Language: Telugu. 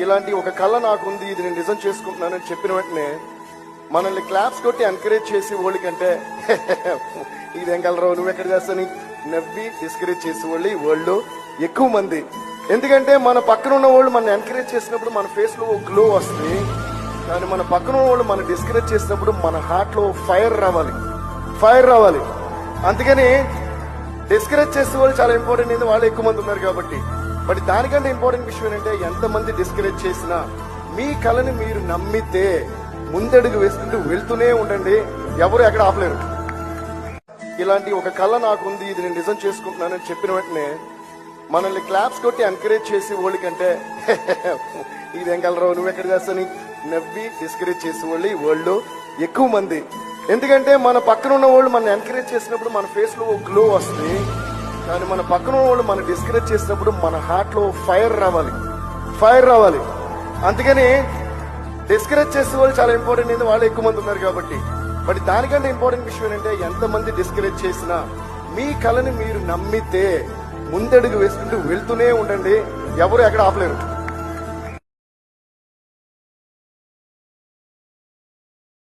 ఇలాంటి ఒక కళ నాకుంది, ఇది నేను నిజం చేసుకుంటున్నానని చెప్పిన వెంటనే మనల్ని క్లాప్స్ కొట్టి ఎంకరేజ్ చేసి వాళ్ళకంటే ఇదేం కలరావు నువ్వు ఎక్కడ చేస్తాని నవ్వి డిస్కరేజ్ చేసే వాళ్ళు ఈ వరల్డ్ లో ఎక్కువ మంది. ఎందుకంటే మన పక్కన ఉన్న వాళ్ళు మనం ఎంకరేజ్ చేసినప్పుడు మన ఫేస్ లో గ్లో వస్తుంది, కానీ మన పక్కన ఉన్న వాళ్ళు మనం డిస్కరేజ్ చేసినప్పుడు మన హార్ట్ లో ఫైర్ రావాలి. అందుకని డిస్కరేజ్ చేసే వాళ్ళు చాలా ఇంపార్టెంట్, ఎందుకు వాళ్ళు ఎక్కువ మంది ఉన్నారు కాబట్టి. బట్ దానికంటే ఇంపార్టెంట్ విషయం ఏంటంటే ఎంతమంది డిస్కరేజ్ చేసినా మీ కళని మీరు నమ్మితే ముందడుగు వేసుకుంటూ వెళ్తూనే ఉండండి, ఎవరు ఎక్కడ ఆపలేరు. ఇలాంటి ఒక కళ నాకుంది, ఇది నేను నిజం చేసుకుంటున్నానని చెప్పిన వెంటనే మనల్ని క్లాప్స్ కొట్టి ఎంకరేజ్ చేసి వాళ్ళకంటే ఇదేం కలరావు నువ్వు ఎక్కడ చేస్తాని నవ్వి డిస్కరేజ్ చేసే వాళ్ళు ఈ వరల్డ్ లో ఎక్కువ మంది. ఎందుకంటే మన పక్కన ఉన్న వాళ్ళు మనం ఎంకరేజ్ చేసినప్పుడు మన ఫేస్ లో గ్లో వస్తుంది, కానీ మన పక్కన ఉన్న వాళ్ళు మనం డిస్కరేజ్ చేసినప్పుడు మన హార్ట్ లో ఫైర్ రావాలి. అందుకని డిస్కరేజ్ చేసే వాళ్ళు చాలా ఇంపార్టెంట్, ఎందుకు వాళ్ళు ఎక్కువ మంది ఉన్నారు కాబట్టి. బట్ దానికంటే ఇంపార్టెంట్ విషయం ఏంటంటే ఎంతమంది డిస్కరేజ్ చేసినా మీ కళని మీరు నమ్మితే ముందడుగు వేసుకుంటూ వెళ్తూనే ఉండండి, ఎవరు ఎక్కడ ఆపలేరు.